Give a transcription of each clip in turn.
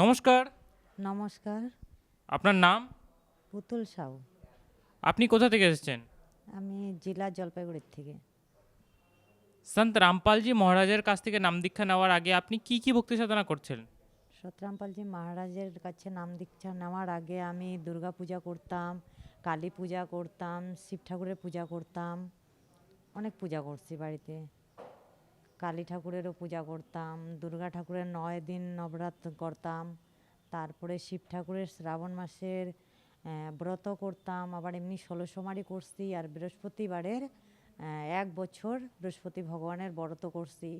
নমস্কার। নমস্কার। আপনার নাম? পুতুল সাউ। আপনি কোথা থেকে এসেছেন? আমি জেলা জলপাইগুড়ির থেকে। সন্ত রামপালজি মহারাজের কাছ থেকে নাম দীক্ষা নেওয়ার আগে আপনি কি কি ভক্তি সাধনা করছিলেন? সতরামপালজি মহারাজের কাছে নাম দীক্ষা নেওয়ার আগে আমি দুর্গা পূজা করতাম, কালী পূজা করতাম, শিব ঠাকুরের পূজা করতাম, অনেক পূজা করছি বাড়িতে। কালী ঠাকুরেরও পূজা করতাম, দুর্গা ঠাকুরের 9 দিন নবরাত্রি করতাম, তারপরে শিব ঠাকুরের শ্রাবণ মাসের ব্রত করতাম, আবার এমনি 16 সোমবারই করছি। আর বৃহস্পতিবারের 1 বছর বৃহস্পতি ভগবানের ব্রত করছি।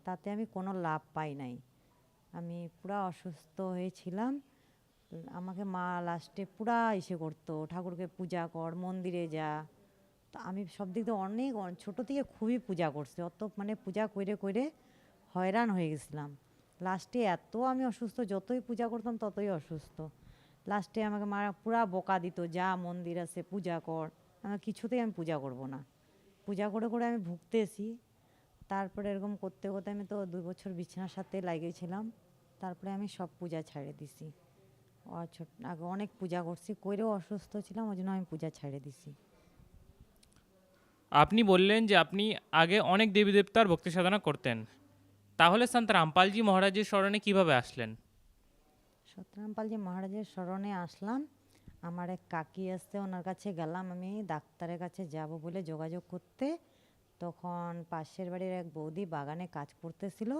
তাতে আমি কোনো লাভ পাই নাই। আমি পুরা অসুস্থ হয়েছিলাম। আমাকে মা লাস্টে পুরা ইসে করতো, ঠাকুরকে পূজা কর, মন্দিরে যা। তো আমি সব দিক দিয়ে অনেক ছোটো থেকে খুবই পূজা করছি, অত মানে পূজা করে করে হয়রান হয়ে গেছিলাম। লাস্টে এত আমি অসুস্থ, যতই পূজা করতাম ততই অসুস্থ। লাস্টে আমাকে মা পুরা বকা দিত, যা মন্দির আছে পূজা কর। আমার কিছুতেই আমি পূজা করব না। পূজা করে করে আমি ভুগতেছি। তারপরে এরকম করতে করতে আমি তো 2 বছর বিছানার সাথে লাগিয়েছিলাম। তারপরে আমি সব পূজা ছেড়ে দিছি। আগে অনেক পূজা করছি, কইরেও অসুস্থ ছিলাম, ওই জন্য আমি পূজা ছেড়ে দিছি। আপনি বললেন যে আপনি আগে অনেক দেবী দেবতার ভক্তি সাধনা করতেন। তাহলে সন্ত রামপালজি মহারাজের স্মরণে কিভাবে আসলেন? সতরামপালজি মহারাজের স্মরণে আসলাম। আমার এক কাকি আসছে, ওনার কাছে গেলাম আমি ডাক্তারের কাছে যাব বলে যোগাযোগ করতে। তখন পাশের বাড়ির এক বৌদি বাগানে কাজ করতেছিল।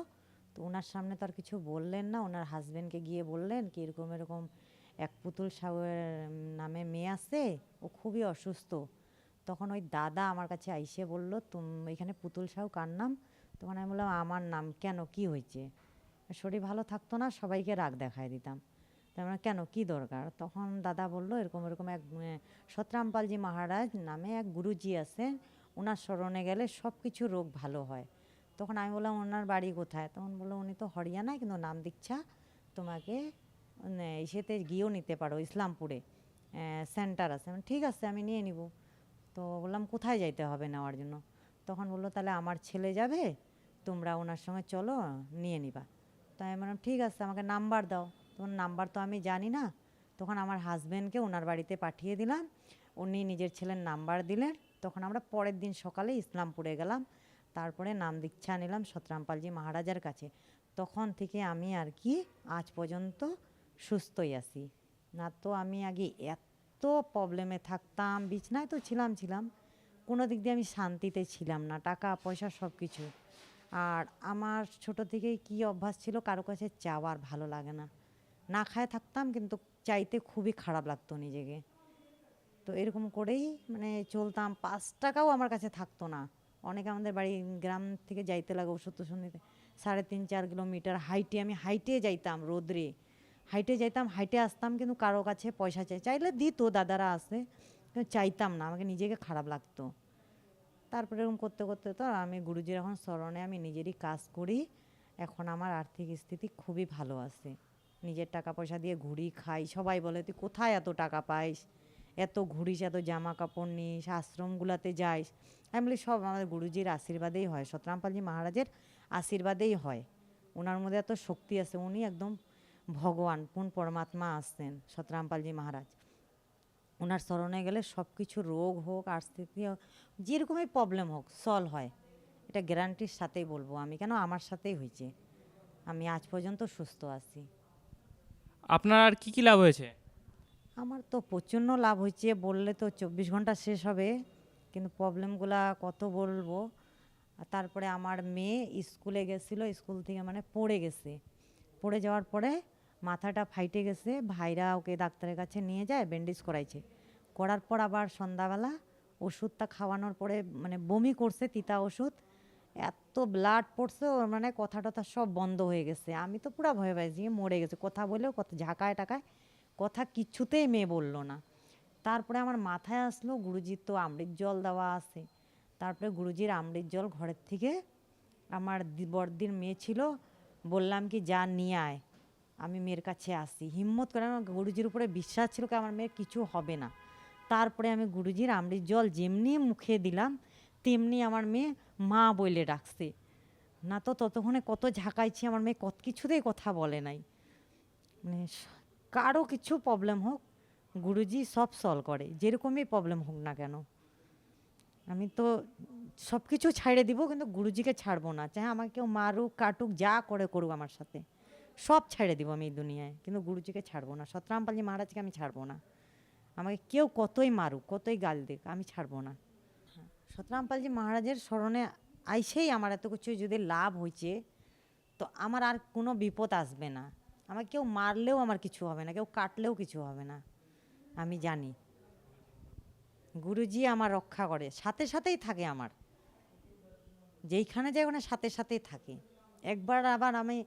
তো ওনার সামনে তো আর কিছু বললেন না, ওনার হাজব্যান্ডকে গিয়ে বললেন কি এরকম এরকম এক পুতুল সাউয়ের নামে মেয়ে আছে, ও খুবই অসুস্থ। তখন ওই দাদা আমার কাছে আইসে বলল, এখানে পুতুল সাউ কার নাম? তখন আমি বললাম আমার নাম। কেন, কি হয়েছে? শরীর ভালো থাকতো না, সবাইকে রাগ দেখায় দিতাম। তার মানে কেন, কি দরকার? তখন দাদা বলল এরকম এরকম এক সতরামপালজি মহারাজ নামে এক গুরুজি আছে, ওনার স্মরণে গেলে সব কিছু রোগ ভালো হয়। তখন আমি বললাম ওনার বাড়ি কোথায়? তখন বললো উনি তো হরিয়ানায়, কিন্তু নাম দীক্ষা তোমাকে ইসেতে গিয়েও নিতে পারো, ইসলামপুরে সেন্টার আছে। ঠিক আছে, আমি নিয়ে নিব। তো বললাম কোথায় যাইতে হবে নেওয়ার জন্য? তখন বললো তাহলে আমার ছেলে যাবে, তোমরা ওনার সঙ্গে চলো, নিয়ে নিবা। তো আমি বললাম ঠিক আছে, আমাকে নাম্বার দাও। তখন নাম্বার তো আমি জানি না। তখন আমার হাজব্যান্ডকে ওনার বাড়িতে পাঠিয়ে দিলাম, উনি নিজের ছেলের নাম্বার দিলেন। তখন আমরা পরের দিন সকালে ইসলামপুরে গেলাম। তারপরে নাম দীক্ষা নিলাম সতরামপালজি মহারাজার কাছে। তখন থেকে আমি আর কি আজ পর্যন্ত সুস্থই আছি। না তো আমি আগে এত প্রবলেমে থাকতাম, বিছনায় তো ছিলাম, কোনো দিক দিয়ে আমি শান্তিতে ছিলাম না, টাকা পয়সা সব কিছু। আর আমার ছোট থেকেই কি অভ্যাস ছিল, কারো কাছে চাওয়ার ভালো লাগে না। না খায় থাকতাম, কিন্তু চাইতে খুবই খারাপ লাগতো নিজেকে। তো এরকম করেই মানে চলতাম, 5 টাকাও আমার কাছে থাকতো না। অনেকে আমাদের বাড়ি গ্রাম থেকে যাইতে লাগে ওষুধ টষুধ নিতে, 3.5-4 কিলোমিটার হাইটে, আমি হাইটে যাইতাম রোদ্রে, হাইটে যাইতাম, হাইটে আসতাম, কিন্তু কারো কাছে পয়সা চাইলে দিত, দাদারা আসে, কিন্তু চাইতাম না, আমাকে নিজেকে খারাপ লাগতো। তারপরে এরকম করতে করতে তো আমি গুরুজির এখন স্মরণে আমি নিজেরই কাজ করি। এখন আমার আর্থিক স্থিতি খুবই ভালো আছে। নিজের টাকা পয়সা দিয়ে ঘুরি, খাই। সবাই বলে তুই কোথায় এত টাকা পাইস, এত ঘুরিস, এত জামা কাপড় নিস, আশ্রমগুলাতে যাইস। আমি বলি সব আমাদের গুরুজির আশীর্বাদেই হয়, সতরামপালজি মহারাজের আশীর্বাদেই হয়। ওনার মধ্যে এত শক্তি আছে, উনি একদম ভগবান, কোন পরমাত্মা আসছেন সতরামপালজি মহারাজ। ওনার স্মরণে গেলে সব কিছু রোগ হোক, আর্থিক হোক, যেরকমই প্রবলেম হোক সলভ হয়। এটা গ্যারান্টির সাথেই বলবো আমি, কেন আমার সাথেই হয়েছে। আমি আজ পর্যন্ত সুস্থ আছি। আপনার আর কি কি লাভ হয়েছে? আমার তো প্রচণ্ড লাভ হয়েছে, বললে তো 24 ঘন্টা শেষ হবে, কিন্তু প্রবলেমগুলা কত বলবো। আর তারপরে আমার মেয়ে স্কুলে গেছিলো, স্কুল থেকে মানে পড়ে গেছে। পড়ে যাওয়ার পরে মাথাটা ফাইটে গেছে, ভাইরা ওকে ডাক্তারের কাছে নিয়ে যায়, ব্যান্ডেজ করাইছে। করার পর আবার সন্ধ্যাবেলা ওষুধটা খাওয়ানোর পরে মানে বমি করছে, তিতা ওষুধ, এত ব্লাড পড়ছে ওর, মানে কথা টথা সব বন্ধ হয়ে গেছে। আমি তো পুরো ভয়ে ভয়ে যে মরে গেছে, কথা বলেও কথা ঝাঁকায় টাকায়, কথা কিচ্ছুতেই মেয়ে বলল না। তারপরে আমার মাথায় আসলো গুরুজির তো অমৃত জল দেওয়া আছে। তারপরে গুরুজির অমৃত জল ঘরের থেকে আমার বড়দির মেয়ে ছিল, বললাম কি যা নিয়ে আয়, আমি মেয়ের কাছে আসি। হিম্মত করে, আমার গুরুজির উপরে বিশ্বাস ছিল কি আমার মেয়ের কিছু হবে না। তারপরে আমি গুরুজির অমৃত জল যেমনি মুখে দিলাম, তেমনি আমার মেয়ে মা বলে ডাকছে। না তো ততক্ষণে কত ঝাঁকাইছি, আমার মেয়ে কত কিছুতেই কথা বলে নাই। মানে কারো কিছু প্রবলেম হোক গুরুজি সব সলভ করে, যেরকমই প্রবলেম হোক না কেন। আমি তো সব কিছু ছাইড়ে দিব, কিন্তু গুরুজিকে ছাড়বো না, চাহে আমাকে কেউ মারুক কাটুক যা করে করুক আমার সাথে, সব ছাইড়ে দিব আমি এই দুনিয়ায়, কিন্তু গুরুজিকে ছাড়বো না, সতরামপালজি মহারাজকে আমি ছাড়বো না। আমাকে কেউ কতই মারুক কতই গাল দিক আমি ছাড়বো না। সতরামপালজি মহারাজের স্মরণে আইসেই আমার এত কিছু যদি লাভ হয়েছে, তো আমার আর কোনো বিপদ আসবে না। আমাকে কেউ মারলেও আমার কিছু হবে না, কেউ কাটলেও কিছু হবে না। আমি জানি গুরুজি আমার রক্ষা করে, সাথে সাথেই থাকে আমার, যেইখানে যাই ওখানে সাথে সাথেই থাকে। একবার আবার আমি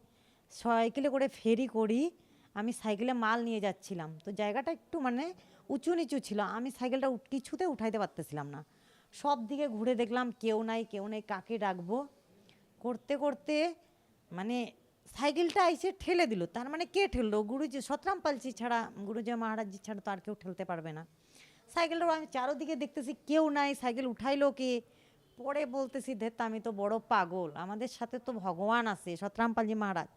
সাইকেলে করে ফেরি করি, আমি সাইকেলে মাল নিয়ে যাচ্ছিলাম, তো জায়গাটা একটু মানে উঁচু নিচু ছিল, আমি সাইকেলটা কিছুতে উঠাইতে পারতেছিলাম না। সব দিকে ঘুরে দেখলাম কেউ নাই কেউ নেই, কাকে ডাকবো করতে করতে মানে সাইকেলটা এসে ঠেলে দিল। তার মানে কে ঠেললো? গুরুজি, সতরামপালজি ছাড়া, গুরুজি মহারাজজি ছাড়া তো আর কেউ ঠেলতে পারবে না। সাইকেলটা আমি চারোদিকে দেখতেছি কেউ নাই, সাইকেল উঠাইলো কে? পরে বলতেছি ধেত আমি তো বড় পাগল, আমাদের সাথে তো ভগবান আছে সতরামপালজি মহারাজ,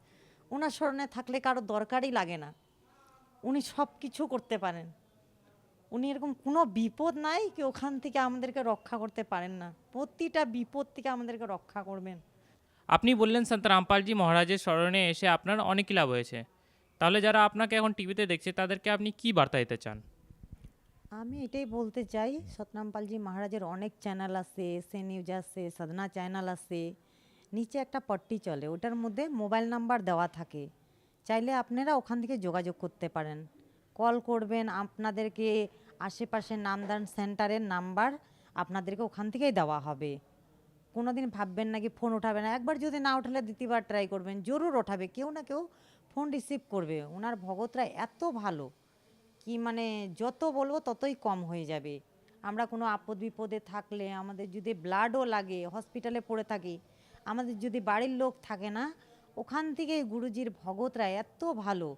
ওনার স্মরণে থাকলে কারো দরকারই লাগে না, উনি সব কিছু করতে পারেন। উনি এরকম কোনো বিপদ নাই কি ওখান থেকে আমাদেরকে রক্ষা করতে পারেন না, প্রতিটা বিপদ থেকে আমাদেরকে রক্ষা করবেন। আপনি বললেন সন্ত রামপালজি মহারাজের স্মরণে এসে আপনার অনেকই লাভ হয়েছে। তাহলে যারা আপনাকে এখন টিভিতে দেখছে তাদেরকে আপনি কি বার্তা দিতে চান? আমি এটাই বলতে চাই, সতনামপালজি মহারাজের অনেক চ্যানেল আছে, এসএ নিউজ আছে, সাধনা চ্যানেল আছে, নিচে একটা পট্টি চলে, ওটার মধ্যে মোবাইল নাম্বার দেওয়া থাকে, চাইলে আপনারা ওখান থেকে যোগাযোগ করতে পারেন, কল করবেন, আপনাদেরকে আশেপাশে নামদান সেন্টারের নাম্বার আপনাদেরকে ওখান থেকেই দেওয়া হবে। কোনো দিন ভাববেন নাকি ফোন উঠাবে না, একবার যদি না উঠালে দ্বিতীয়বার ট্রাই করবেন, জরুর ওঠাবে, কেউ না কেউ ফোন রিসিভ করবে। ওনার ভগতরা এত ভালো কি মানে যত বলবো ততই কম হয়ে যাবে। আমরা কোনো আপদ বিপদে থাকলে, আমাদের যদি ব্লাডও লাগে, হসপিটালে পড়ে থাকি, আমাদের যদি বাড়ির লোক থাকে না, ওখান থেকে গুরুজির ভগতরা এত ভালো,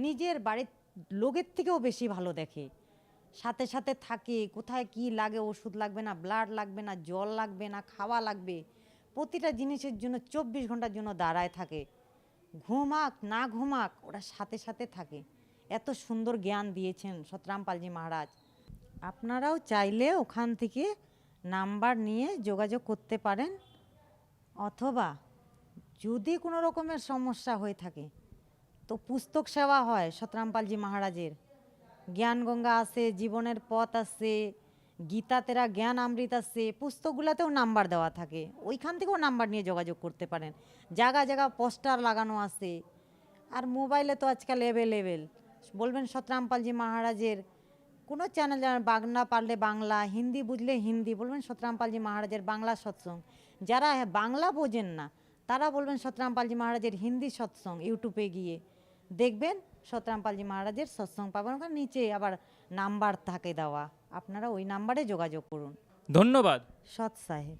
নিজের বাড়ির লোকের থেকেও বেশি ভালো দেখে, সাথে সাথে থাকে, কোথায় কি লাগে, ওষুধ লাগবে না, ব্লাড লাগবে না, জল লাগবে না, খাওয়া লাগবে, প্রতিটা জিনিসের জন্য 24 ঘন্টার জন্য দাঁড়ায় থাকে, ঘুমাক না ঘুমাক ওরা সাথে সাথে থাকে। এত সুন্দর জ্ঞান দিয়েছেন সতরামপালজি মহারাজ। আপনারাও চাইলে ওখান থেকে নাম্বার নিয়ে যোগাযোগ করতে পারেন, অথবা যদি কোনো রকমের সমস্যা হয়ে থাকে তো পুস্তক সেবা হয় সতরামপালজি মহারাজের, জ্ঞান গঙ্গা আছে, জীবনের পথ আছে, গীতা তেরা জ্ঞান অমৃত আছে, পুস্তকগুলোতেও নাম্বার দেওয়া থাকে, ওইখান থেকেও নাম্বার নিয়ে যোগাযোগ করতে পারেন। জায়গা জায়গা পোস্টার লাগানো আছে, আর মোবাইলে তো আজকাল অ্যাভেলেবেল। বলবেন সতরামপালজি মহারাজের কোনো চ্যানেল, বাংলা পারলে বাংলা, হিন্দি বুঝলে হিন্দি, বলবেন সতরামপালজি মহারাজের বাংলা সৎসঙ্গ। যারা বাংলা বোঝেন না তারা বলবেন সতরামপালজি মহারাজের হিন্দি সৎসঙ্গ, ইউটিউবে গিয়ে দেখবেন সতরামপালজি মহারাজের সৎসঙ্গ পাবেন, ওখানে নিচে আবার নাম্বার থাকে দেওয়া, আপনারা ওই নাম্বারে যোগাযোগ করুন। ধন্যবাদ। সৎ সাহেব।